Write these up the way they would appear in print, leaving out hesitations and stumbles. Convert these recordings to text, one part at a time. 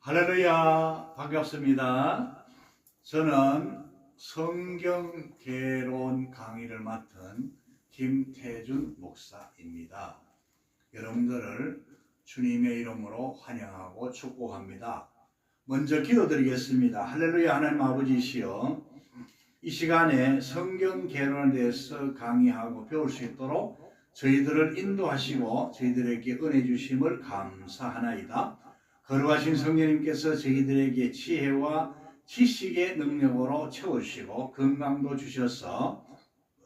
할렐루야, 반갑습니다. 저는 성경 개론 강의를 맡은 김태준 목사입니다. 여러분들을 주님의 이름으로 환영하고 축복합니다. 먼저 기도드리겠습니다. 할렐루야. 하나님 아버지시여, 이 시간에 성경 개론에 대해서 강의하고 배울 수 있도록 저희들을 인도하시고 저희들에게 은혜 주심을 감사하나이다. 거룩하신 성령님께서 저희들에게 지혜와 지식의 능력으로 채우시고 건강도 주셔서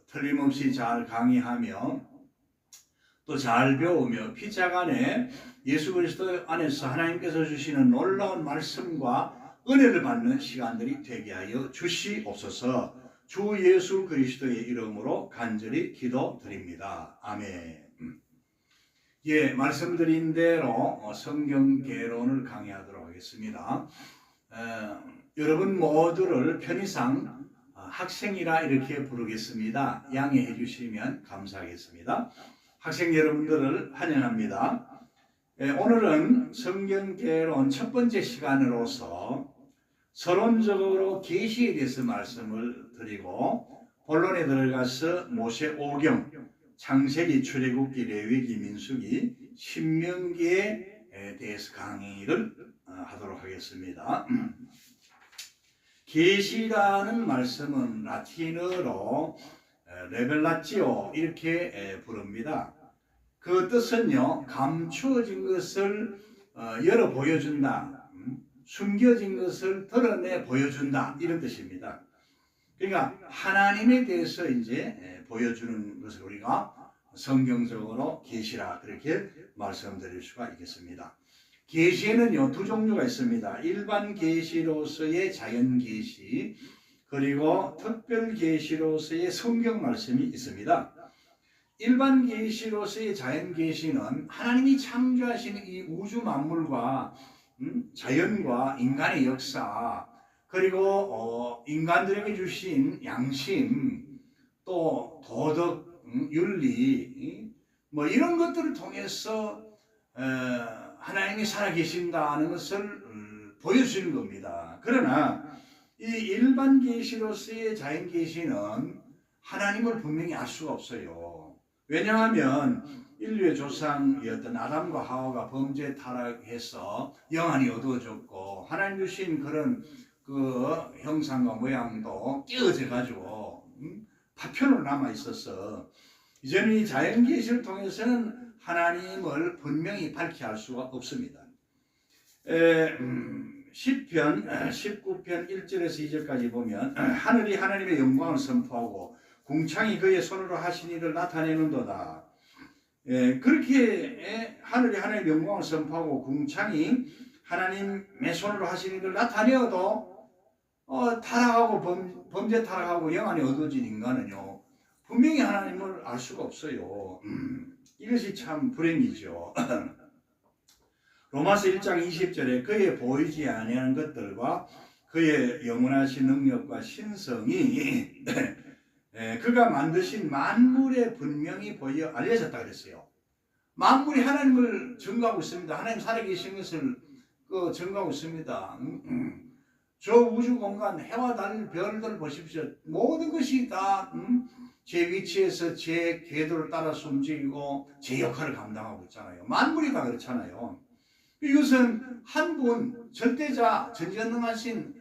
틀림없이 잘 강의하며 또 잘 배우며 피자간에 예수 그리스도 안에서 하나님께서 주시는 놀라운 말씀과 은혜를 받는 시간들이 되게 하여 주시옵소서. 주 예수 그리스도의 이름으로 간절히 기도드립니다. 아멘. 예, 말씀드린 대로 성경 개론을 강의하도록 하겠습니다. 여러분 모두를 편의상 학생이라 이렇게 부르겠습니다. 양해해 주시면 감사하겠습니다. 학생 여러분들을 환영합니다. 오늘은 성경 개론 첫 번째 시간으로서 서론적으로 계시에 대해서 말씀을 드리고 본론에 들어가서 모세 오경, 창세기, 출애굽기, 레위기, 민수기, 신명기에 대해서 강의를 하도록 하겠습니다. 계시라는 말씀은 라틴어로 레벨라티오 이렇게 부릅니다. 그 뜻은요, 감추어진 것을 열어 보여준다, 숨겨진 것을 드러내 보여준다, 이런 뜻입니다. 그러니까 하나님에 대해서 이제 보여주는 것을 우리가 성경적으로 계시라 그렇게 말씀드릴 수가 있겠습니다. 계시에는요 두 종류가 있습니다. 일반 계시로서의 자연 계시, 그리고 특별 계시로서의 성경 말씀이 있습니다. 일반 계시로서의 자연 계시는 하나님이 창조하신 이 우주 만물과 자연과 인간의 역사, 그리고 인간들에게 주신 양심, 또 도덕, 윤리, 뭐 이런 것들을 통해서 하나님이 살아계신다는 것을 보여주는 겁니다. 그러나 이 일반 계시로서의 자연 계시는 하나님을 분명히 알 수가 없어요. 왜냐하면 인류의 조상이었던 아담과 하와가 범죄 타락해서 영안이 어두워졌고 하나님 주신 그런 그 형상과 모양도 깨어져 가지고 파편으로 남아 있어서 이제는 이 자연 계시를 통해서는 하나님을 분명히 밝히 알 수가 없습니다. 시편 19편 1절에서 2절까지 보면 하늘이 하나님의 영광을 선포하고 궁창이 그의 손으로 하신 일을 나타내는도다. 그렇게 하늘이 하나님의 영광을 선포하고 궁창이 하나님의 손으로 하신 일을 나타내어도 타락하고 범죄 타락하고 영안이 어두워진 인간은요 분명히 하나님을 알 수가 없어요. 이것이 참 불행이죠. 로마서 1장 20절에 그의 보이지 아니하는 것들과 그의 영원하신 능력과 신성이 그가 만드신 만물에 분명히 보여 알려졌다 그랬어요. 만물이 하나님을 증거하고 있습니다. 하나님 살아계신 것을 증거하고 있습니다. 저 우주 공간 해와 달 별들 보십시오. 모든 것이 다 제 위치에서 제 궤도를 따라서 움직이고 제 역할을 감당하고 있잖아요. 만물이 다 그렇잖아요. 이것은 한 분 절대자 전지전능하신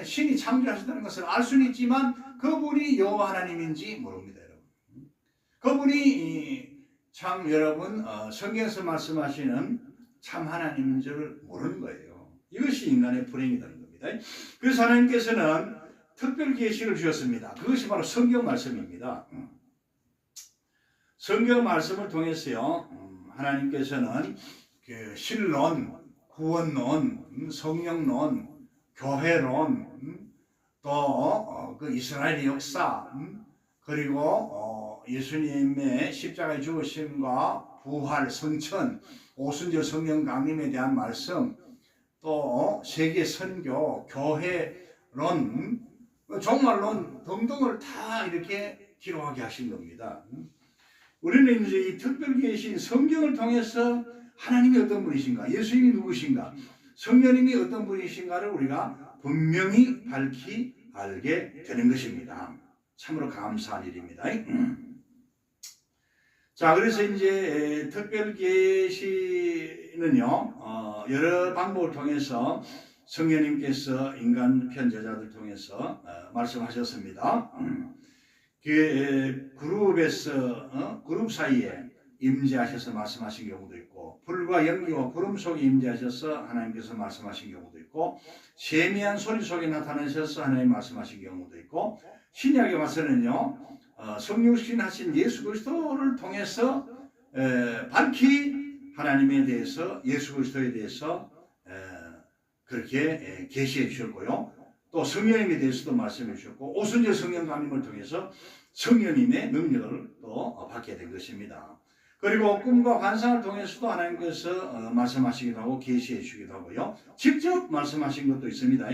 신이 창조하셨다는 것을 알 수는 있지만 그분이 여호와 하나님인지 모릅니다, 여러분. 그분이 참 여러분 성경에서 말씀하시는 참 하나님인 줄 모르는 거예요. 이것이 인간의 불행이라는 겁니다. 그래서 하나님께서는 특별 계시를 주셨습니다. 그것이 바로 성경 말씀입니다. 성경 말씀을 통해서요 하나님께서는 그 신론, 구원론, 성령론, 교회론, 또 그 이스라엘의 역사, 그리고 예수님의 십자가의 죽으심과 부활, 성천, 오순절 성령 강림에 대한 말씀, 또 세계 선교, 교회론, 종말론 등등을 다 이렇게 기록하게 하신 겁니다. 우리는 이제 이 특별 계신 성경을 통해서 하나님이 어떤 분이신가, 예수님이 누구신가, 성령님이 어떤 분이신가를 우리가 분명히 밝히 알게 되는 것입니다. 참으로 감사한 일입니다. 자, 그래서 이제 특별 계시는요, 여러 방법을 통해서 성령님께서 인간 편제자들 통해서 말씀하셨습니다. 그 그룹에서 그룹 사이에 임재하셔서 말씀하신 경우도 있고, 불과 연기와 구름 속에 임재하셔서 하나님께서 말씀하신 경우도 있고, 세미한 소리 속에 나타나셔서 하나님 말씀하신 경우도 있고, 신약에 와서는요, 성육신하신 예수 그리스도를 통해서 밝히 하나님에 대해서, 예수 그리스도에 대해서 그렇게 계시해 주셨고요. 또 성령님에 대해서도 말씀해 주셨고, 오순절 성령 감림을 통해서 성령님의 능력을 또 받게 된 것입니다. 그리고 꿈과 환상을 통해서도 하나님께서 말씀하시기도 하고 계시해 주기도 하고요. 직접 말씀하신 것도 있습니다.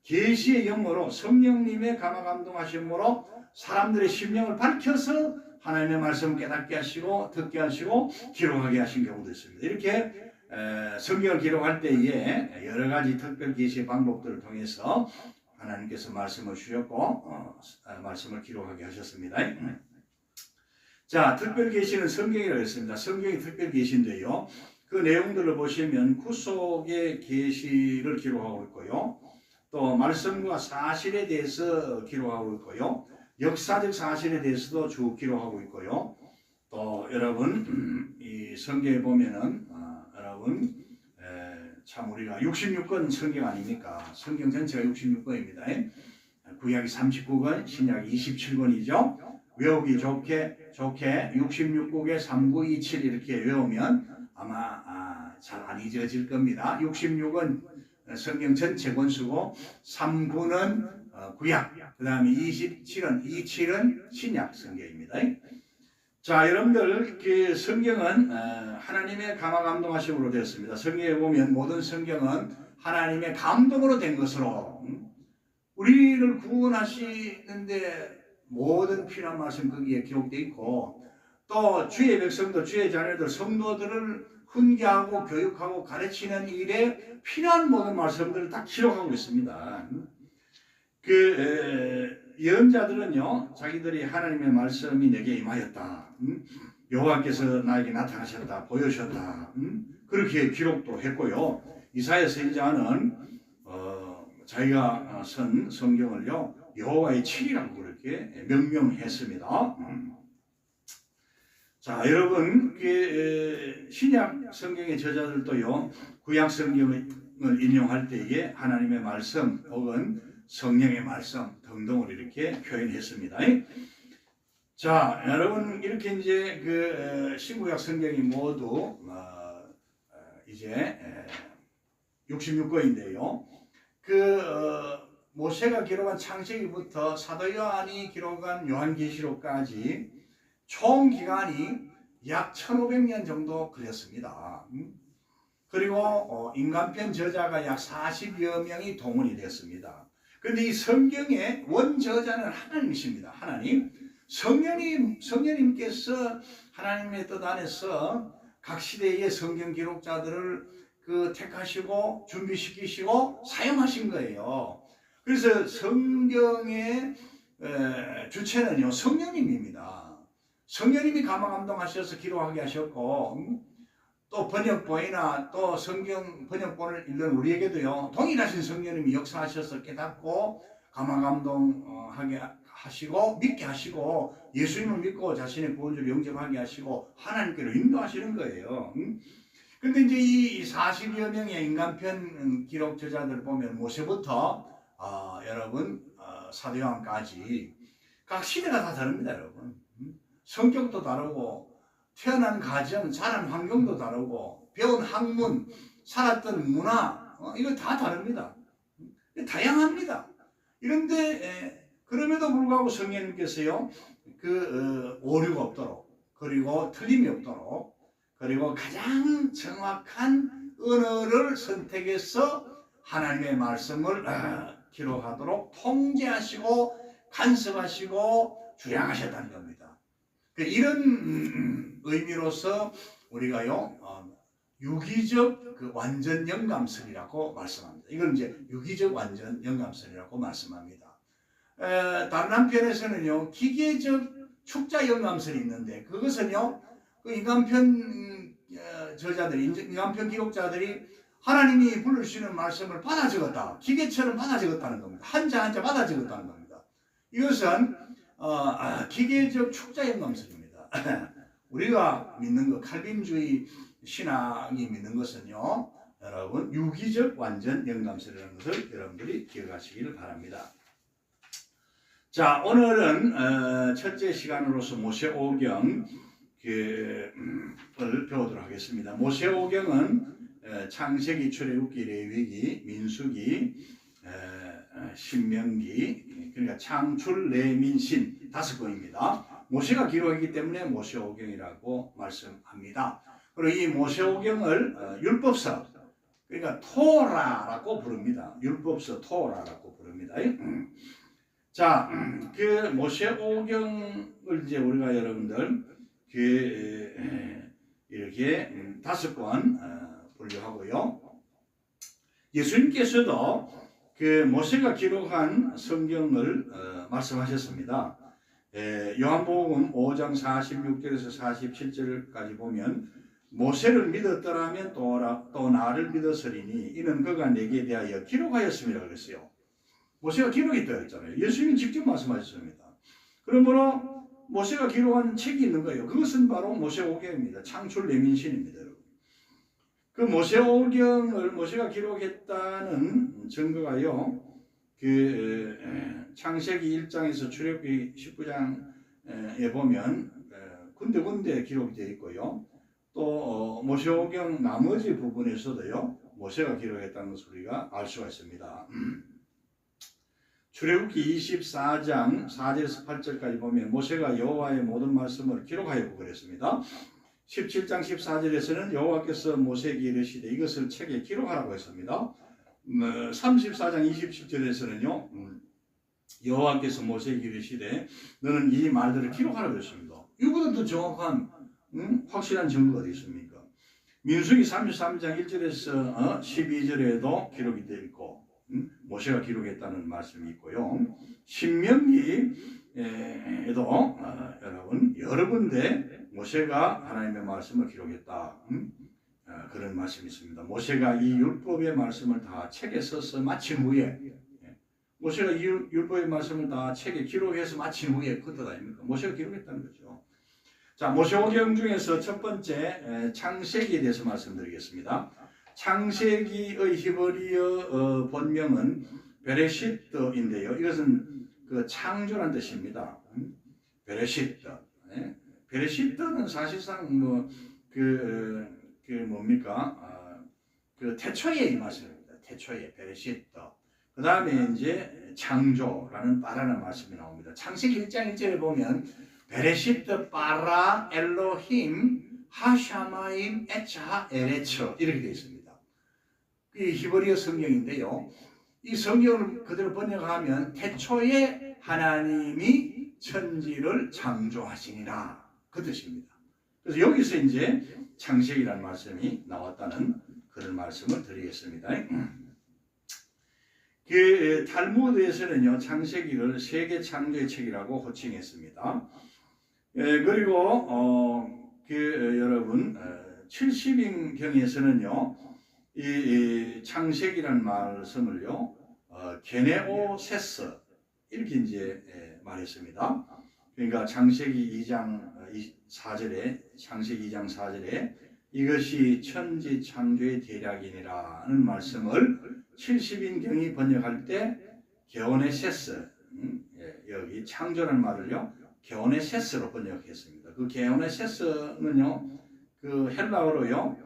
계시의 영으로 성령님의 감화 감동하심으로 사람들의 심령을 밝혀서 하나님의 말씀을 깨닫게 하시고 듣게 하시고 기록하게 하신 경우도 있습니다. 이렇게 성경을 기록할 때에 여러 가지 특별 계시의 방법들을 통해서 하나님께서 말씀을 주셨고 말씀을 기록하게 하셨습니다. 자, 특별 계시는 성경이라고 했습니다. 성경이 특별 계시인데요, 그 내용들을 보시면 구속의 계시를 기록하고 있고요, 또 말씀과 사실에 대해서 기록하고 있고요, 역사적 사실에 대해서도 쭉 기록하고 있고요. 또 여러분 이 성경에 보면은 여러분 참 우리가 66권 성경 아닙니까? 성경 전체가 66권입니다. 구약이 39권, 신약이 27권이죠. 외우기 좋게 66국에 3927 이렇게 외우면 아마 잘 안 잊어질 겁니다. 66은 성경 전체 권수고 39는 구약, 그 다음에 27은 신약 성경입니다. 자, 여러분들 그 성경은 하나님의 감화 감동하심으로 되었습니다. 성경에 보면 모든 성경은 하나님의 감동으로 된 것으로 우리를 구원하시는데 모든 필요한 말씀 거기에 기록되어 있고, 또 주의 백성들, 주의 자녀들, 성도들을 훈계하고 교육하고 가르치는 일에 필요한 모든 말씀들을 다 기록하고 있습니다. 예언자들은요, 자기들이 하나님의 말씀이 내게 임하였다, 여호와께서 나에게 나타나셨다, 보여주셨다, 그렇게 기록도 했고요. 이사야 선지자는 자기가 쓴 성경을요, 여호와의 칠이라고 그렇게 명명했습니다. 자, 여러분 신약 성경의 저자들도요, 구약 성경을 인용할 때에 하나님의 말씀 혹은 성령의 말씀 등등을 이렇게 표현했습니다. 자, 여러분 이렇게 이제 신구약 성경이 모두 이제 66권인데요. 모세가 기록한 창세기부터 사도 요한이 기록한 요한계시록까지 총 기간이 약 1500년 정도 걸렸습니다. 그리고 인간편 저자가 약 40여 명이 동원이 됐습니다. 그런데 이 성경의 원저자는 하나님이십니다. 하나님. 성령님께서 하나님의 뜻 안에서 각 시대의 성경 기록자들을 택하시고 준비시키시고 사용하신 거예요. 그래서 성경의 주체는요, 성령님입니다. 성령님이 감화 감동하셔서 기록하게 하셨고, 또 번역본이나 또 성경 번역본을 읽는 우리에게도요, 동일하신 성령님이 역사하셔서 깨닫고 감화 감동하게 하시고 믿게 하시고 예수님을 믿고 자신의 구원주를 영접하게 하시고 하나님께로 인도하시는 거예요. 근데 이제 이 40여 명의 인간편 기록 저자들을 보면 모세부터 여러분 사도 요한까지 각 시대가 다 다릅니다, 여러분. 성격도 다르고 태어난 가정, 자란 환경도 다르고 배운 학문, 살았던 문화 이거 다 다릅니다. 다양합니다. 이런데 그럼에도 불구하고 성령님께서요, 오류가 없도록, 그리고 틀림이 없도록, 그리고 가장 정확한 언어를 선택해서 하나님의 말씀을 기록하도록 통제하시고 간섭하시고 주량하셨다는 겁니다. 이런 의미로서 우리가요, 유기적 그 완전 영감설이라고 말씀합니다. 이건 이제 유기적 완전 영감설이라고 말씀합니다. 다른 한편에서는요, 기계적 축자 영감설이 있는데, 그것은요, 그 인간편 저자들이, 인간편 기록자들이 하나님이 불러주시는 말씀을 받아 적었다. 기계처럼 받아 적었다는 겁니다. 한자 한자 받아 적었다는 겁니다. 이것은 기계적 축자 영감설입니다. 우리가 믿는 것, 칼빈주의 신앙이 믿는 것은요, 여러분 유기적 완전 영감설이라는 것을 여러분들이 기억하시기를 바랍니다. 자, 오늘은 첫째 시간으로서 모세오경을 배우도록 하겠습니다. 모세오경은 창세기, 출애굽기, 레위기, 민수기, 신명기, 그러니까 창출, 레민신 5권입니다. 모세가 기록했기 때문에 모세오경이라고 말씀합니다. 그리고 이 모세오경을 율법서, 그러니까 토라라고 부릅니다. 율법서 토라라고 부릅니다. 자, 그 모세오경을 이제 우리가 여러분들 이렇게 5권 분류하고요. 예수님께서도 그 모세가 기록한 성경을 말씀하셨습니다. 요한복음 5장 46절에서 47절까지 보면 모세를 믿었더라면 또 나를 믿었으리니 이는 그가 내게 대하여 기록하였음이라고 그랬어요. 모세가 기록했다 했잖아요. 예수님이 직접 말씀하셨습니다. 그러므로 모세가 기록한 책이 있는 거예요. 그것은 바로 모세오경입니다. 창출 레민신입니다. 여러분. 그 모세오경을 모세가 기록했다는 증거가요. 그 창세기 1장에서 출애굽기 19장에 보면 군데군데 기록이 되어 있고요. 또 모세오경 나머지 부분에서도요. 모세가 기록했다는 것을 우리가 알 수가 있습니다. 출애굽기 24장 4절에서 8절까지 보면 모세가 여호와의 모든 말씀을 기록하였고 그랬습니다. 17장 14절에서는 여호와께서 모세에게 이르시되 이것을 책에 기록하라고 했습니다. 34장 27절에서는요. 여호와께서 모세에게 이르시되 너는 이 말들을 기록하라고 했습니다. 이보다 더 정확한 확실한 증거가 어디 있습니까? 민수기 33장 1절에서 12절에도 기록이 되어 있고 모세가 기록했다는 말씀이 있고요. 신명기에도 여러분 여러 군데 모세가 하나님의 말씀을 기록했다. 그런 말씀이 있습니다. 모세가 이 율법의 말씀을 다 책에 써서 마친 후에 모세가 이 율법의 말씀을 다 책에 기록해서 마친 후에 그 뜻 아닙니까? 모세가 기록했다는 거죠. 자, 모세오경 중에서 첫 번째 창세기에 대해서 말씀드리겠습니다. 창세기의 히브리어 본명은 베레시트인데요. 이것은 그 창조란 뜻입니다. 베레시트. 베레시트는 사실상 그 태초에 이 말씀입니다. 태초에 베레시트. 그 다음에 이제 창조라는 바라는 말씀이 나옵니다. 창세기 1장 1절에 보면 베레시트 바라 엘로힘 하샤마임 에차 에레처 이렇게 되어 있습니다. 이 히브리어 성경인데요. 이 성경을 그대로 번역하면 태초에 하나님이 천지를 창조하시니라 그 뜻입니다. 그래서 여기서 이제 창세기라는 말씀이 나왔다는 그런 말씀을 드리겠습니다. 그 탈무드에서는요 창세기를 세계 창조의 책이라고 호칭했습니다. 그리고 여러분 70인경에서는요 이 창세기라는 말씀을요 게네오세스 이렇게 이제 말했습니다. 그러니까 창세기 2장 4절에 창세기 2장 4절에 이것이 천지 창조의 대략이니라는 말씀을 70인경이 번역할 때 게오네세스 여기 창조라는 말을요 게오네세스로 번역했습니다. 그 게오네세스는요 그 헬라어로요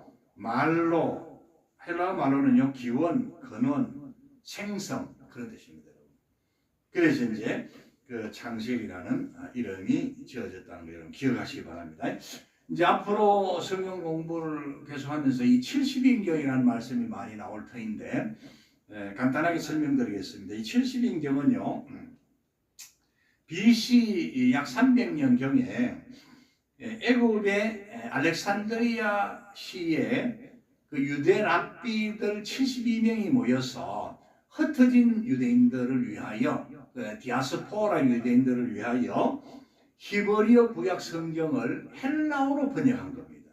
헬라어 말로는요 기원, 근원, 생성 그런 뜻입니다. 그래서 이제 그 창세기라는 이름이 지어졌다는 걸 여러분 기억하시기 바랍니다. 이제 앞으로 성경 공부를 계속하면서 이 70인경이라는 말씀이 많이 나올 터인데 간단하게 설명드리겠습니다. 이 70인경은요 BC 약 300년경에 애굽의 알렉산드리아 시에 그 유대 랍비들 72명이 모여서 흩어진 유대인들을 위하여, 디아스포라 유대인들을 위하여 히브리어 구약 성경을 헬라어로 번역한 겁니다.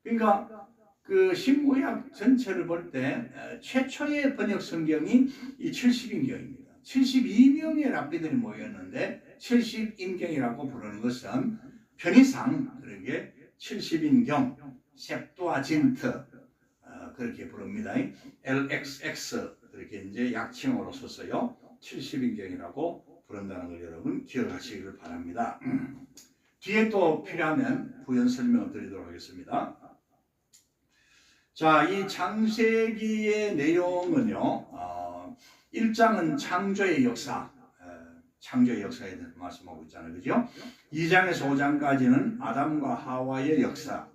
그러니까 그 신구약 전체를 볼 때 최초의 번역 성경이 이 70인경입니다. 72명의 랍비들이 모였는데 70인경이라고 부르는 것은 편의상 그러게 70인경, 셉투아진트 그렇게 부릅니다. LXX 그렇게 이제 약칭으로 썼어요. 70인경이라고 부른다는 걸 여러분 기억하시기를 바랍니다. 뒤에 또 필요하면 부연 설명을 드리도록 하겠습니다. 자, 이 창세기의 내용은요, 1장은 창조의 역사, 창조의 역사에 대해서 말씀하고 있잖아요. 그죠? 2장에서 5장까지는 아담과 하와의 역사,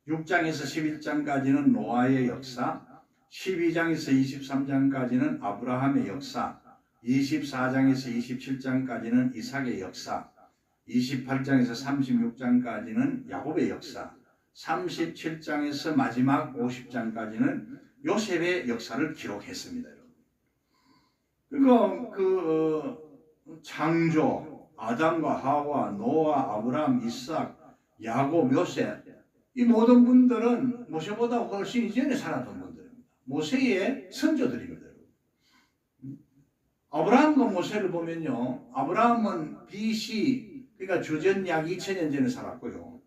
6장에서 11장까지는 노아의 역사, 12장에서 23장까지는 아브라함의 역사, 24장에서 27장까지는 이삭의 역사, 28장에서 36장까지는 야곱의 역사, 37장에서 마지막 50장까지는 요셉의 역사를 기록했습니다. 그리고 창조, 아담과 하와, 노아, 아브라함, 이삭, 야곱, 요셉 이 모든 분들은 모세보다 훨씬 이전에 살았던 분들입니다. 모세의 선조들입니다. 아브라함과 모세를 보면요, 아브라함은 BC, 그러니까 주전 약 2000년 전에 살았고요.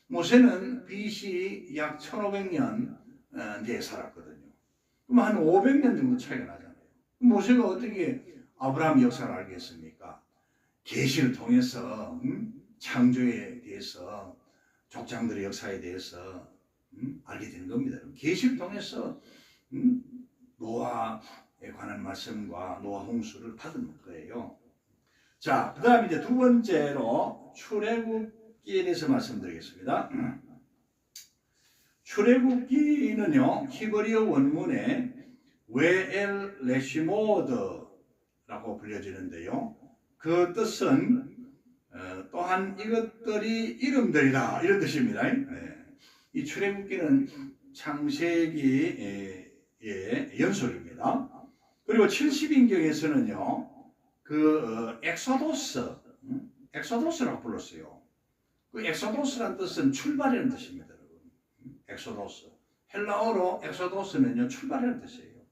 모세는 BC 약 1500년 뒤에 살았거든요. 그럼 한 500년 정도 차이가 나잖아요. 모세가 어떻게 아브라함 역사를 알겠습니까? 계시를 통해서 창조에 대해서, 족장들의 역사에 대해서 알게 되는 겁니다. 계시를 통해서 노아에 관한 말씀과 노아 홍수를 받은 거예요. 자, 그 다음에 이제 두 번째로 출애굽기에 대해서 말씀드리겠습니다. 출애굽기는요, 히브리어 원문에 웨엘 레시모드라고 불려지는데요. 그 뜻은 또한 이것들이 이름들이다, 이런 뜻입니다. 이 출애굽기는 창세기의 연속입니다. 그리고 70인경에서는요, 엑소도스라고 불렀어요. 그 엑소도스라는 뜻은 출발이라는 뜻입니다, 여러분. 엑소도스. 헬라어로 엑소도스는요, 출발이라는 뜻이에요.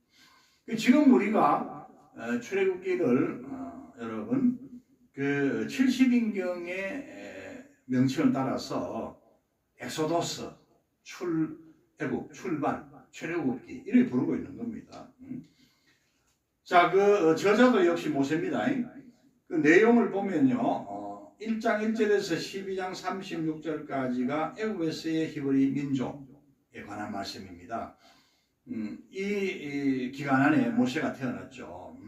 지금 우리가 출애굽기를 여러분 그 70인경의 명칭을 따라서 엑소도스, 출애굽, 출발, 출애굽기 이렇게 부르고 있는 겁니다. 자, 그 저자도 역시 모세입니다. 그 내용을 보면요, 1장 1절에서 12장 36절까지가 애굽에서의 히브리 민족에 관한 말씀입니다. 이 기간 안에 모세가 태어났죠.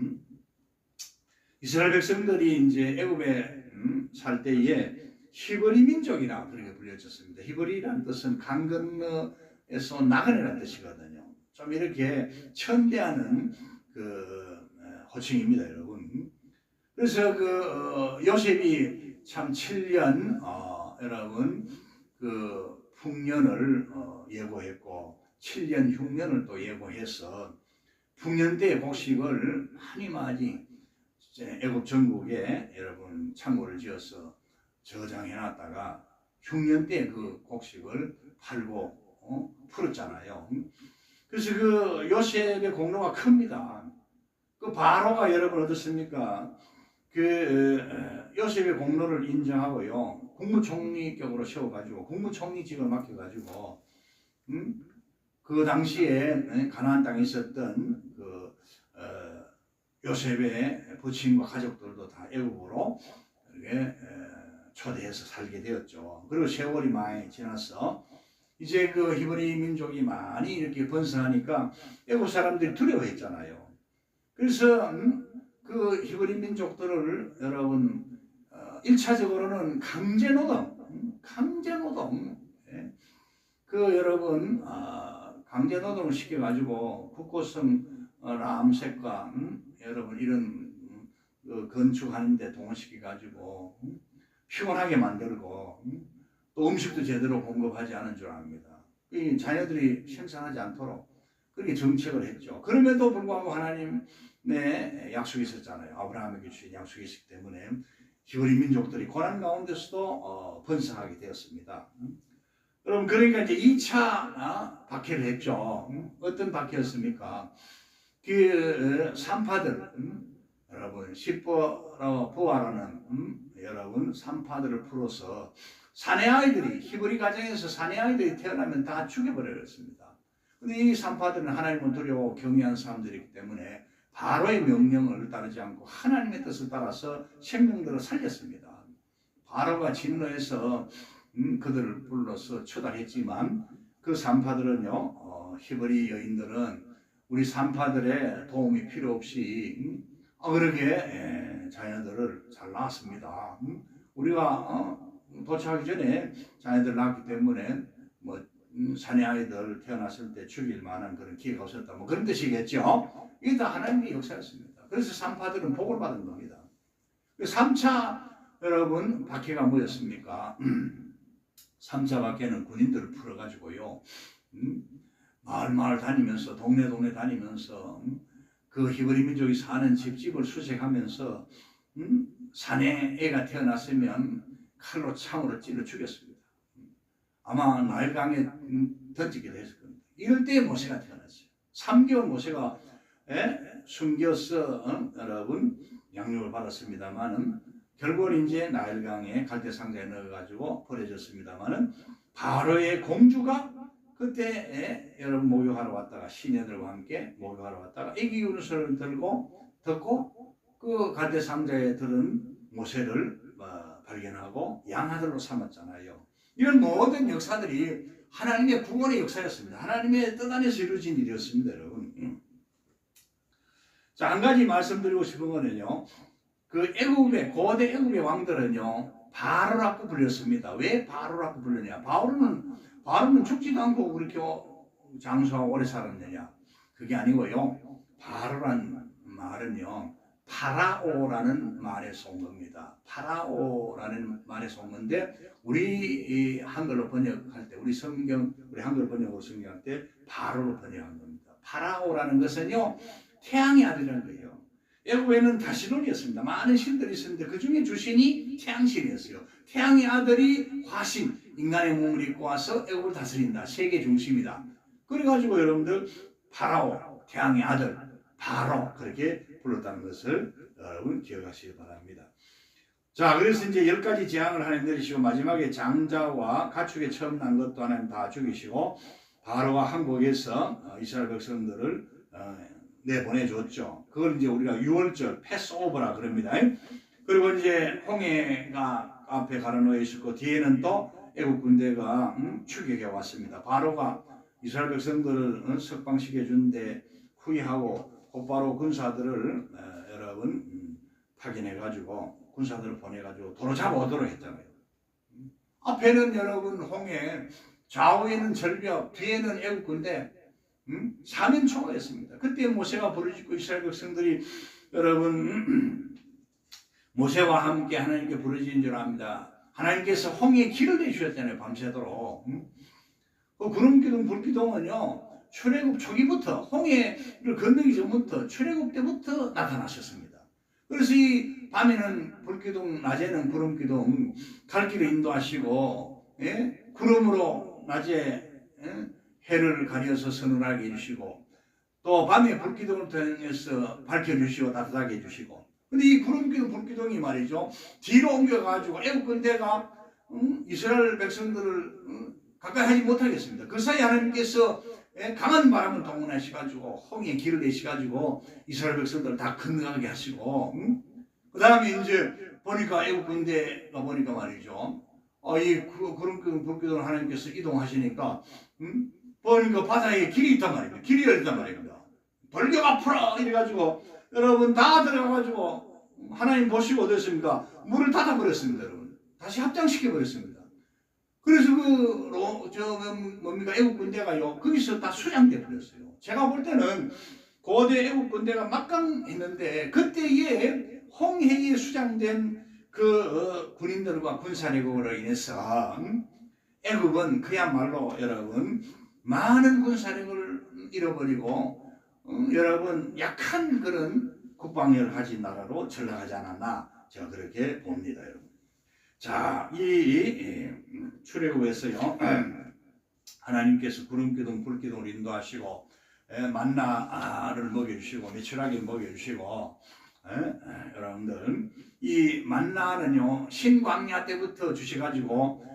이스라엘 백성들이 이제 애굽에 살 때에 히브리 민족이라 그렇게 불려졌습니다. 히브리라는 뜻은 강 건너에서 나그네라는 뜻이거든요. 좀 이렇게 천대하는 호칭입니다, 여러분. 그래서 요셉이 참 7년 여러분 풍년을 예고했고 7년 흉년을 또 예고해서 풍년 때 곡식을 많이 애굽 전국에 여러분 창고를 지어서 저장해놨다가 흉년 때 그 곡식을 팔고 풀었잖아요. 그래서 그 요셉의 공로가 큽니다. 그 바로가 여러분 어떻습니까? 요셉의 공로를 인정하고요, 국무총리격으로 세워가지고 국무총리직을 맡겨가지고 그 당시에 가나안 땅에 있었던 요셉의 부친과 가족들도 다 애굽으로 이렇게 초대해서 살게 되었죠. 그리고 세월이 많이 지나서 이제 그 히브리 민족이 많이 이렇게 번성하니까 애굽 사람들이 두려워했잖아요. 그래서 그 히브리 민족들을 여러분 1차적으로는 강제노동 여러분 강제노동을 시켜가지고 국고성 람색과 여러분 이런 건축하는데 동원시켜가지고 피곤하게 만들고 또 음식도 제대로 공급하지 않은 줄 압니다. 이 자녀들이 생산하지 않도록 그렇게 정책을 했죠. 그럼에도 불구하고 하나님의 약속이 있었잖아요. 아브라함에게 주신 약속이 있었기 때문에 히브리 민족들이 고난 가운데서도 번성하게 되었습니다. 그럼 그러니까 이제 2차 박해를 했죠. 어떤 박해였습니까? 그 산파들, 여러분 시보라는 여러분 산파들을 풀어서 사내 아이들이 히브리 가정에서 사내 아이들이 태어나면 다 죽여버렸습니다. 근데 이 산파들은 하나님을 두려워 경외한 사람들이기 때문에 바로의 명령을 따르지 않고 하나님의 뜻을 따라서 생명들을 살렸습니다. 바로가 진노해서 그들을 불러서 처단했지만 그 산파들은요, 히브리 여인들은 우리 산파들의 도움이 필요 없이 그렇게 자녀들을 잘 낳았습니다. 우리가 도착하기 전에 자녀들 낳았기 때문에 뭐 사내 아이들 태어났을 때 죽일 만한 그런 기회가 없었다, 뭐 그런 뜻이겠죠. 이게 다 하나님의 역사였습니다. 그래서 산파들은 복을 받은 겁니다. 3차 여러분 박해가 뭐였습니까? 3차 박해는 군인들을 풀어가지고요, 마을 다니면서 동네 다니면서 그 히브리 민족이 사는 집집을 수색하면서 사내 애가 태어났으면 칼로 창으로 찔러 죽였습니다. 아마 나일강에 던지기도 했을 겁니다. 이럴 때 모세가 태어났어요. 3개월 모세가 숨겨서 여러분 양육을 받았습니다만은 결국은 이제 나일강에 갈대상자에 넣어가지고 버려졌습니다만은 바로의 공주가 그때 여러분 목욕하러 왔다가 시녀들과 함께 목욕하러 왔다가 애기 우는 소리를 듣고 그 갈대상자에 들은 모세를 발견하고 양아들로 삼았잖아요. 이런 모든 역사들이 하나님의 구원의 역사였습니다. 하나님의 뜻 안에서 이루어진 일이었습니다, 여러분. 자, 한 가지 말씀드리고 싶은 거는요, 그 고대 애굽의 왕들은요 바로라고 불렸습니다. 왜 바로라고 불렸냐? 바로는 죽지도 않고 그렇게 장수하고 오래 살았느냐? 그게 아니고요, 바로란 말은요 파라오라는 말에서 온 겁니다. 파라오라는 말에서 온 건데 우리 한글로 번역할 때, 우리 한글 번역으로 성경할 때 바로로 번역한 겁니다. 파라오라는 것은요 태양의 아들이라는 거예요. 애굽에는 다시론이었습니다. 많은 신들이 있었는데 그 중에 주신이 태양신이었어요. 태양의 아들이 화신, 인간의 몸을 입고 와서 애굽을 다스린다. 세계 중심이다. 그래가지고 여러분들 파라오, 태양의 아들, 바로 그렇게 불렀다는 것을 여러분 기억하시기 바랍니다. 자, 그래서 이제 10가지 재앙을 하나님 내리시고 마지막에 장자와 가축에 처음 난 것도 하나님 다 죽이시고 바로가 항복해서 이스라엘 백성들을 내보내줬죠. 그걸 이제 우리가 6월절 패스오버라 그럽니다. 그리고 이제 홍해가 앞에 가라놓여 있었고 뒤에는 또 애국 군대가 추격해 왔습니다. 바로가 이스라엘 백성들을 석방시켜 준데 후회하고 곧바로 군사들을 여러분 파견해가지고 군사들을 보내가지고 도로 잡아오도록 했잖아요. 앞에는 여러분 홍해, 좌우에는 절벽, 뒤에는 애국 군대, 사면 초과했습니다. 그때 모세가 부르짖고 이스라엘 백성들이 여러분 모세와 함께 하나님께 부르짖은 줄 압니다. 하나님께서 홍해에 길을 내주셨잖아요. 밤새도록. 그 구름기둥 불기둥은요 출애굽 초기부터 홍해를 건너기 전부터 출애굽 때부터 나타나셨습니다. 그래서 이 밤에는 불기둥, 낮에는 구름기둥 갈 길을 인도하시고 구름으로 낮에 해를 가려서 서늘하게 해주시고 또 밤에 불기둥을 통해서 밝혀주시고 따뜻하게 해주시고, 근데 이 구름기둥 불기둥이 말이죠 뒤로 옮겨가지고 애국 군대가 이스라엘 백성들을 가까이 하지 못하겠습니다. 그 사이 하나님께서 강한 바람을 동원하셔가지고 홍해 길을 내셔가지고 이스라엘 백성들을 다 건너가게 하시고 그 다음에 이제 보니까 애국 군대가 보니까 말이죠 이 구름기둥 불기둥을 하나님께서 이동하시니까 보니까 바다에 길이 있단 말입니다. 길이 열렸단 말입니다. 벌교가 풀어 이래가지고 여러분 다 들어가가지고 하나님 보시고 어땠습니까? 물을 닫아버렸습니다. 여러분 다시 합장시켜버렸습니다. 그래서 뭡니까 애국 군대가요 거기서 다 수장돼 버렸어요. 제가 볼 때는 고대 애국 군대가 막강했는데 그때에 홍해에 수장된 그 군인들과 군사력으로 인해서 애국은 그야말로 여러분 많은 군사력을 잃어버리고 여러분 약한 그런 국방력을 가진 나라로 전락하지 않았나 제가 그렇게 봅니다. 여러분. 자, 이 출애굽에서요 하나님께서 구름기둥 불기둥을 인도하시고 만나를 먹여주시고 메추라기 먹여주시고 여러분들 이 만나는요 신광야 때부터 주셔가지고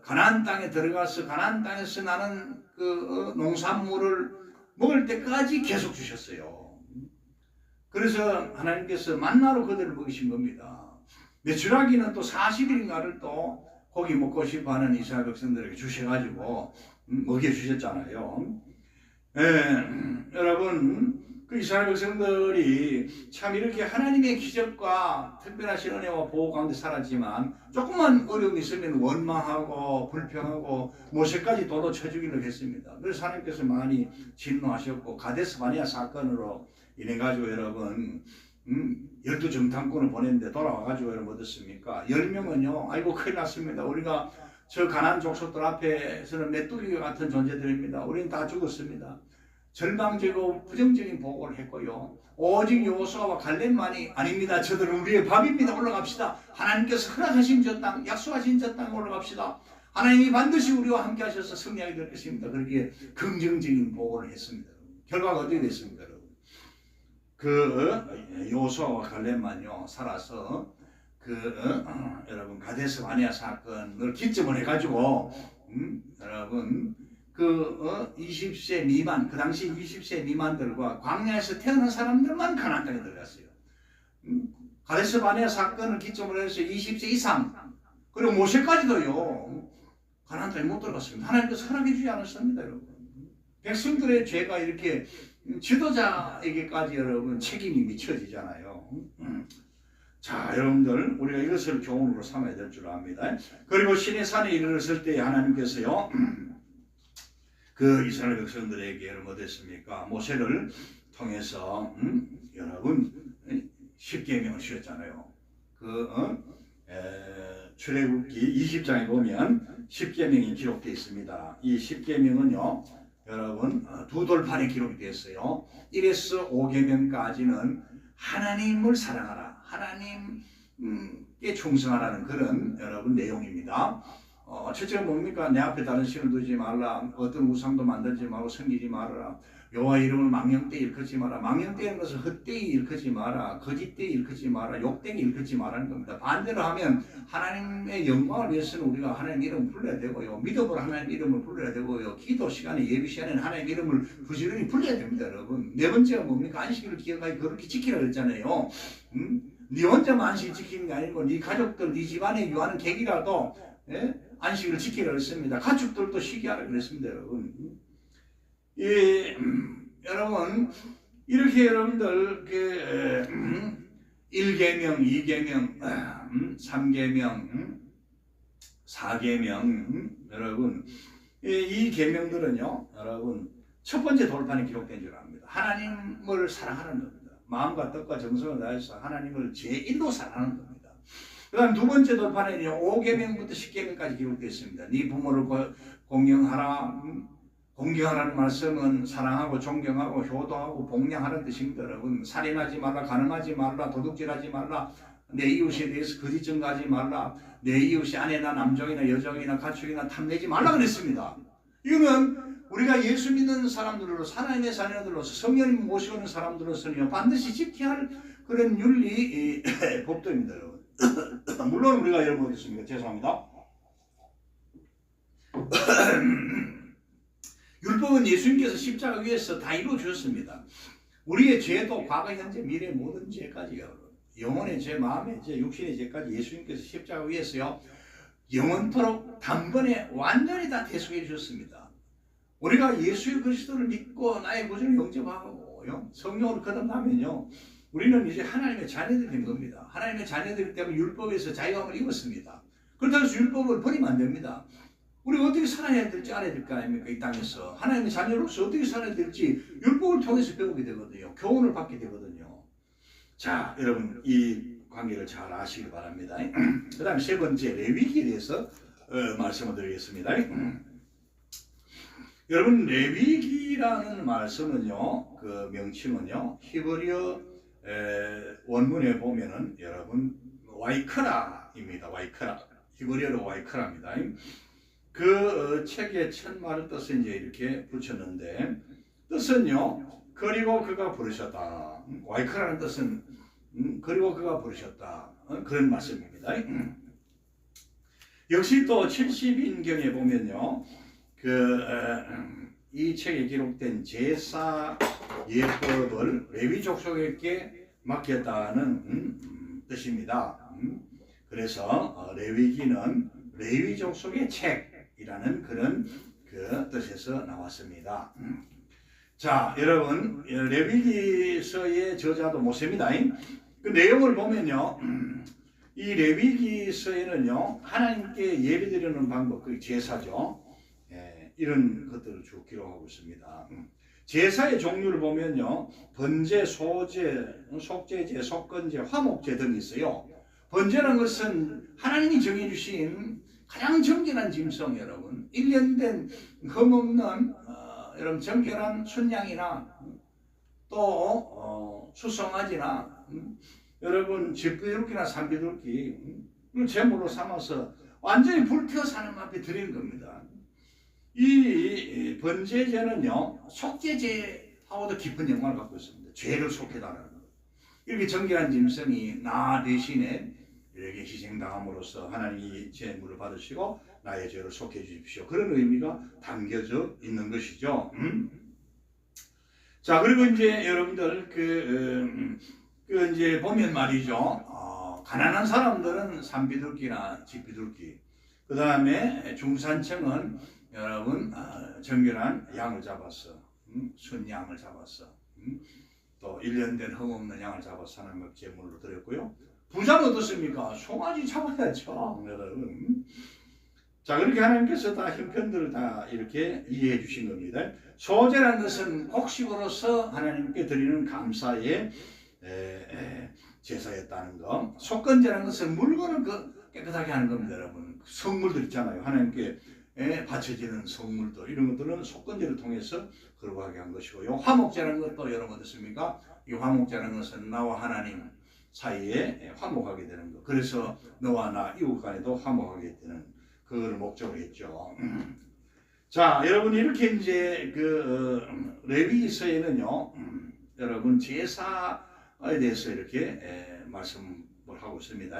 가나안 땅에 들어가서 가나안 땅에서 나는 농산물을 먹을 때까지 계속 주셨어요. 그래서 하나님께서 만나로 그들을 먹이신 겁니다. 메추라기는 또 40일인가를 또 고기 먹고 싶어하는 이스라엘 백성들에게 주셔가지고 먹여주셨잖아요. 여러분 그 이스라엘 백성들이 참 이렇게 하나님의 기적과 특별하신 은혜와 보호 가운데 살았지만 조금만 어려움이 있으면 원망하고 불평하고 모세까지 도로 쳐주기를 했습니다. 그래서 하나님께서 많이 진노하셨고 가데스 바네아 사건으로 인해 가지고 여러분 12정탐꾼을 보냈는데 돌아와가지고 여러분 어떻습니까? 10명은요 아이고 큰일 났습니다. 우리가 저 가나안 족속들 앞에서는 메뚜기 같은 존재들입니다. 우리는 다 죽었습니다. 절망적이고 부정적인 보고를 했고요. 오직 여호수아와 갈렙만이 아닙니다. 저들은 우리의 밥입니다. 올라갑시다. 하나님께서 허락하신 저 땅, 약속하신 저 땅에 올라갑시다. 하나님이 반드시 우리와 함께 하셔서 승리하게 될 것입니다. 그렇게 긍정적인 보고를 했습니다. 결과가 어떻게 됐습니까, 여러분? 여호수아와 갈렙만요 살아서 여러분 가데스 바네아 사건을 기점을 해가지고 여러분 20세 미만, 그 당시 20세 미만들과 광야에서 태어난 사람들만 가나안 땅에 들어갔어요. 가데스 바네아 사건을 기점으로 해서 20세 이상, 그리고 모세까지도요, 가나안 땅에 못 들어갔습니다. 하나님께서 허락해 주지 않았습니다, 여러분. 백성들의 죄가 이렇게 지도자에게까지 여러분 책임이 미쳐지잖아요. 자, 여러분들, 우리가 이것을 교훈으로 삼아야 될 줄 압니다. 그리고 시내산에 이르렀을 때 하나님께서요, 그 이스라엘 백성들에게 여러분 어땠습니까? 모세를 통해서 여러분 10계명을 주셨잖아요. 출애굽기 20장에 보면 10계명이 기록되어 있습니다. 이 10계명은요 여러분 두 돌판에 기록이 되어 있어요. 1에서 5계명까지는 하나님을 사랑하라, 하나님께 충성하라는 그런 여러분 내용입니다. 첫째가 뭡니까? 내 앞에 다른 신을 두지 말라. 어떤 우상도 만들지 말고 섬기지 말아라. 여호와 이름을 망령되이 일컫지 마라. 망령되이는 것은 헛되이 일컫지 마라. 거짓되이 일컫지 마라. 욕되이 일컫지 마라는 겁니다. 반대로 하면 하나님의 영광을 위해서는 우리가 하나님 이름을 불러야 되고요. 믿음으로 하나님 이름을 불러야 되고요. 기도 시간에 예비 시간에는 하나님 이름을 부지런히 불러야 됩니다, 여러분. 네 번째가 뭡니까? 안식일을 기억하기 그렇게 지키라 그랬잖아요. 네 혼자만 안식 지키는 게 아니고 네 가족들, 네 집안에 유하는 객이라도 안식을 지키라 그랬습니다. 가축들도 쉬게 하라 그랬습니다, 여러분. 여러분 이렇게 여러분들 1계명, 2계명, 3계명, 4계명 여러분 이 계명들은요 여러분 첫 번째 돌판에 기록된 줄 압니다. 하나님을 사랑하는 겁니다. 마음과 뜻과 정성을 다해서 하나님을 제1로 사랑하는 겁니다. 그 다음 두 번째 돌판에는요 5계명부터 10계명까지 기록되어 있습니다. 네 부모를 공경하라. 공경하라는 말씀은 사랑하고 존경하고 효도하고 복양하는 뜻입니다. 여러분 살인하지 말라, 간음하지 말라, 도둑질하지 말라, 내 이웃에 대해서 거짓 증거하지 말라, 내 이웃이 아내나 남종이나 여종이나 가축이나 탐내지 말라 그랬습니다. 이거는 우리가 예수 믿는 사람들로서 하나님의 자녀들로서 성령님 모시고 오는 사람들로서는 반드시 지켜야 할 그런 윤리 법도입니다, 여러분. 물론 우리가 여러분 어떻습니까? 죄송합니다. 율법은 예수님께서 십자가 위에서 다 이루어 주셨습니다. 우리의 죄도 과거, 현재, 미래 모든 죄까지요. 영혼의 죄, 마음의 죄, 육신의 죄까지 예수님께서 십자가 위에서요. 영원토록 단번에 완전히 다 대속해 주셨습니다. 우리가 예수 그리스도를 믿고 나의 구주를 영접하고 성령으로 거듭나면요. 우리는 이제 하나님의 자녀들이 된 겁니다. 하나님의 자녀들이 때문에 율법에서 자유함을 입었습니다. 그렇다고 해서 율법을 버리면 안 됩니다. 우리가 어떻게 살아야 될지 알아야 될 거 아닙니까? 이 땅에서 하나님의 자녀로서 어떻게 살아야 될지 율법을 통해서 배우게 되거든요. 교훈을 받게 되거든요. 자, 여러분 이 관계를 잘 아시기 바랍니다. 그 다음 세 번째 레위기에 대해서 말씀을 드리겠습니다. 여러분 레위기라는 말씀은요, 그 명칭은요, 히브리어 원문에 보면은 여러분 와이크라입니다. 와이크라. 히브리어로 와이크라입니다. 그 책의 첫말의 뜻은 이제 이렇게 붙였는데, 뜻은요, 그리고 그가 부르셨다. 와이크라는 뜻은 그리고 그가 부르셨다. 그런 말씀입니다. 역시 또 70인경에 보면요, 이 책에 기록된 제사 예법을 레위 족속에게 맡겼다는 뜻입니다. 그래서 레위기는 레위 족속의 책이라는 그런 그 뜻에서 나왔습니다. 자, 여러분 레위기서의 저자도 모세입니다. 그 내용을 보면요, 이 레위기서에는요, 하나님께 예배드리는 방법, 그 제사죠. 이런 것들을 쭉 기록하고 있습니다. 제사의 종류를 보면요, 번제, 소제, 속제제, 속건제, 화목제 등이 있어요. 번제라는 것은 하나님이 정해주신 가장 정결한 짐승, 여러분, 1년 된 흠없는 여러분 정결한 순양이나 또 수송아지나 여러분 집비둘기나 산비둘기를 제물로 삼아서 완전히 불태워서 하나님 앞에 드리는 겁니다. 이 번제제는요, 속죄제하고도 깊은 연관을 갖고 있습니다. 죄를 속해달라는 것. 이렇게 정결한 짐승이 나 대신에 이렇게 희생당함으로써 하나님이 제물을 받으시고 나의 죄를 속해 주십시오. 그런 의미가 담겨져 있는 것이죠. 자, 그리고 이제 여러분들 이제 보면 말이죠. 가난한 사람들은 산비둘기나 집비둘기, 그 다음에 중산층은 여러분 정결한 양을 잡았어, 순양을 잡았어, 또 1년 된 흠없는 양을 잡아서 하나님 제물로 드렸고요. 부자는 어떻습니까? 송아지 잡아야죠, 여러분. 자, 그렇게 하나님께서 다 형편들을 다 이렇게 이해해 주신 겁니다. 소제라는 것은 곡식으로서 하나님께 드리는 감사의 제사였다는 거. 속건제라는 것은 물건을 깨끗하게 하는 겁니다, 여러분. 성물들 있잖아요. 하나님께 바쳐지는 성물들, 이런 것들은 속건제를 통해서 거룩하게 한 것이고요. 화목제라는 것도 여러분 어떻습니까? 이 화목제라는 것은 나와 하나님 사이에 화목하게 되는 것. 그래서 너와 나 이웃 간에도 화목하게 되는 그걸 목적으로 했죠. 자, 여러분 이렇게 이제 레위기서에는요, 여러분 제사에 대해서 이렇게 말씀을 하고 있습니다.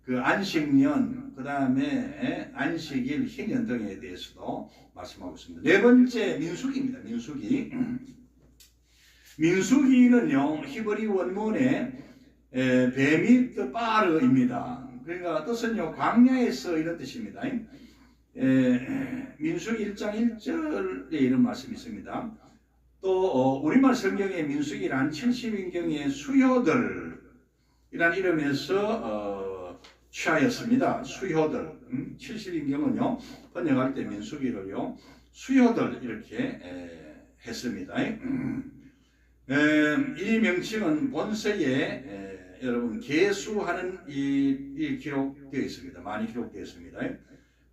그 안식년, 그 다음에 안식일, 희년 등에 대해서도 말씀하고 있습니다. 네 번째 민수기입니다. 민수기. 민수기는요, 히브리 원문에 베미트 바르입니다. 그러니까 뜻은요, 광야에서 이런 뜻입니다. 민수기 1장 1절에 이런 말씀이 있습니다. 또 우리말 성경의 민수기란 70인경의 수효들이란 이름에서 취하였습니다. 수효들. 70인경은요, 번역할 때 민수기를요, 수효들 이렇게 했습니다. 이 명칭은 본서에 여러분 계수하는 이 기록되어 있습니다. 많이 기록되어 있습니다.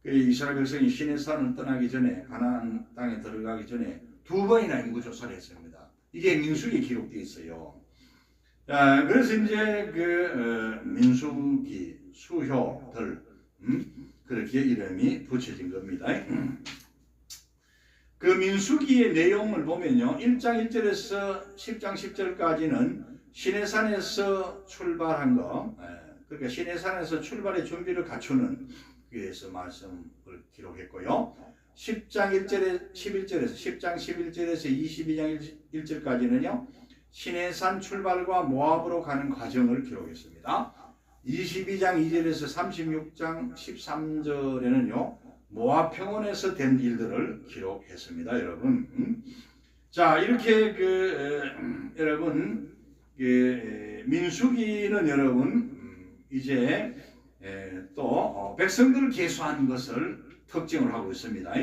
이스라엘 백성이 시내산을 떠나기 전에, 가나안 땅에 들어가기 전에 2번이나 인구조사를 했습니다. 이게 민수기에 기록되어 있어요. 그래서 이제 민수기, 수효들, 그렇게 이름이 붙여진 겁니다. 그 민수기의 내용을 보면요, 1장 1절에서 10장 10절까지는 시내산에서 출발한 거, 그러니까 시내산에서 출발의 준비를 갖추는 위해서 말씀을 기록했고요. 10장 1절에 11절에서 10장 11절에서 22장 1절까지는요, 시내산 출발과 모압으로 가는 과정을 기록했습니다. 22장 2절에서 36장 13절에는요, 모압 평원에서 된 일들을 기록했습니다, 여러분. 자, 이렇게 여러분 민수기는 여러분 이제 또 백성들을 계수한 것을 특징을 하고 있습니다.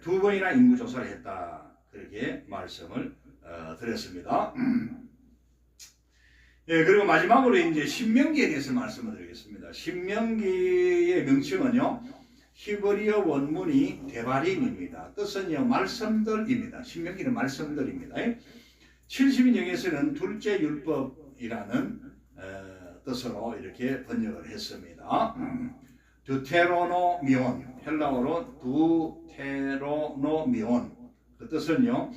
2번이나 인구조사를 했다, 그렇게 말씀을 드렸습니다. 그리고 마지막으로 이제 신명기에 대해서 말씀을 드리겠습니다. 신명기의 명칭은요, 히브리어 원문이 데바림입니다. 뜻은요 말씀들입니다. 신명기는 말씀들입니다. 70인역에서는 둘째 율법이라는 뜻으로 이렇게 번역을 했습니다. 두테로노미온, 헬라어로 두테로노미온, 그 뜻은요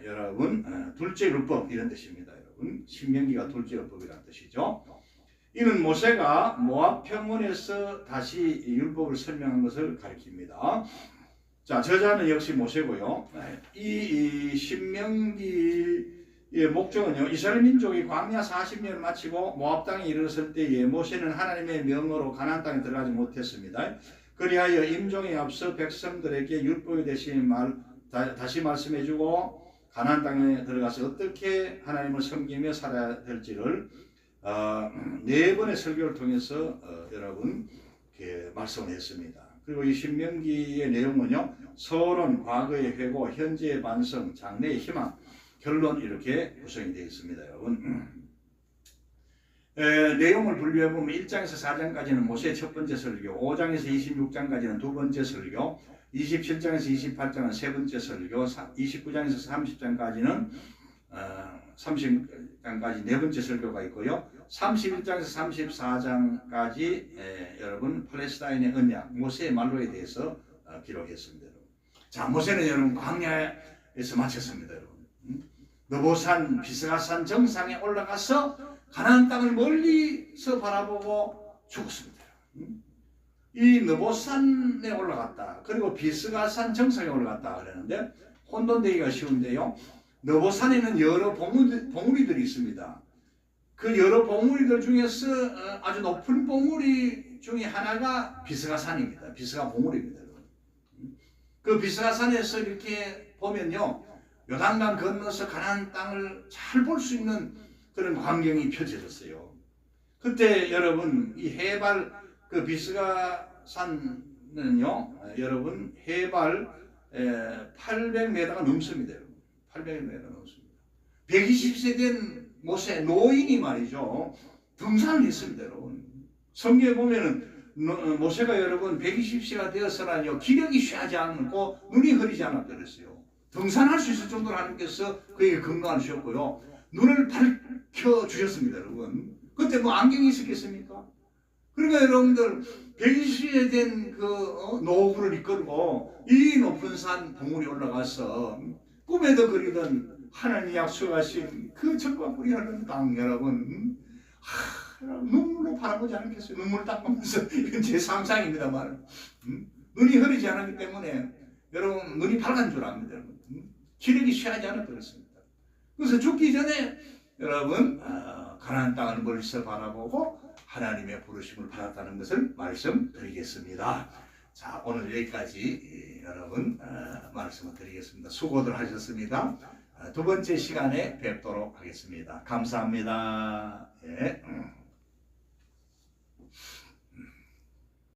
여러분 둘째 율법 이런 뜻입니다. 여러분 신명기가 둘째 율법이라는 뜻이죠. 이는 모세가 모압 평원에서 다시 율법을 설명한 것을 가리킵니다. 자, 저자는 역시 모세고요. 이 신명기의 목적은요, 이스라엘 민족이 광야 40년을 마치고 모압 땅에 이르렀을 때에 모세는 하나님의 명으로 가나안 땅에 들어가지 못했습니다. 그리하여 임종에 앞서 백성들에게 율법이 대신 다시 말씀해주고 가나안 땅에 들어가서 어떻게 하나님을 섬기며 살아야 될지를 4번의 설교를 통해서 여러분 말씀을 했습니다. 그리고 이 신명기의 내용은요, 서론, 과거의 회고, 현재의 반성, 장래의 희망, 결론 이렇게 구성이 되어 있습니다. 여러분 내용을 분류해보면 1장에서 4장까지는 모세의 첫 번째 설교, 5장에서 26장까지는 두 번째 설교, 27장에서 28장은 세 번째 설교, 29장에서 30장까지는 30장까지 네 번째 설교가 있고요. 31장에서 34장까지 여러분 팔레스타인의 언약, 모세의 말로에 대해서 기록했습니다. 자, 모세는 여러분 광야에서 마쳤습니다. 여러분 느보산 비스가산 정상에 올라가서 가나안 땅을 멀리서 바라보고 죽었습니다. 이 느보산에 올라갔다. 그리고 비스가산 정상에 올라갔다 그러는데 혼돈되기가 쉬운데요. 느보산에는 여러 봉우리들이 있습니다. 그 여러 봉우리들 중에서 아주 높은 봉우리 중에 하나가 비스가산입니다. 비스가 봉우리입니다. 그 비스가산에서 이렇게 보면요, 요단강 건너서 가나안 땅을 잘 볼 수 있는 그런 광경이 펼쳐졌어요. 그때 여러분 이 해발 그 비스가산은요, 여러분 해발 800m가 넘습니다. 여러분 800m 넘습니다. 120세 된 모세 노인이 말이죠, 등산을 했습니다. 여러분 성경에 보면은 모세가 여러분 120세가 되어서라뇨 기력이 쇠하지 않고 눈이 흐리지 않았다 그랬어요. 등산할 수 있을 정도로 하나님께서 그에게 건강을 주셨고요, 눈을 밝혀 주셨습니다. 여러분 그때 뭐 안경이 있었겠습니까? 그러니까 여러분들 120세 된 그 노후를 이끌고 이 높은 산 봉우리 올라가서 꿈에도 그리던 하나님이 약속하신 그 적과 뿌리 흐르는 땅, 여러분 눈물로 바라보지 않겠어요? 눈물 닦으면서 이건 제 상상입니다만 눈이 흐리지 않았기 때문에 여러분 눈이 밝은 줄 압니다. 여러분 기력이 쇠하지 않았다 그랬습니다. 그래서 죽기 전에 여러분 가나안 땅을 멀리서 바라보고 하나님의 부르심을 받았다는 것을 말씀드리겠습니다. 자, 오늘 여기까지 여러분 말씀을 드리겠습니다. 수고들 하셨습니다. 두 번째 시간에 뵙도록 하겠습니다. 감사합니다. 예.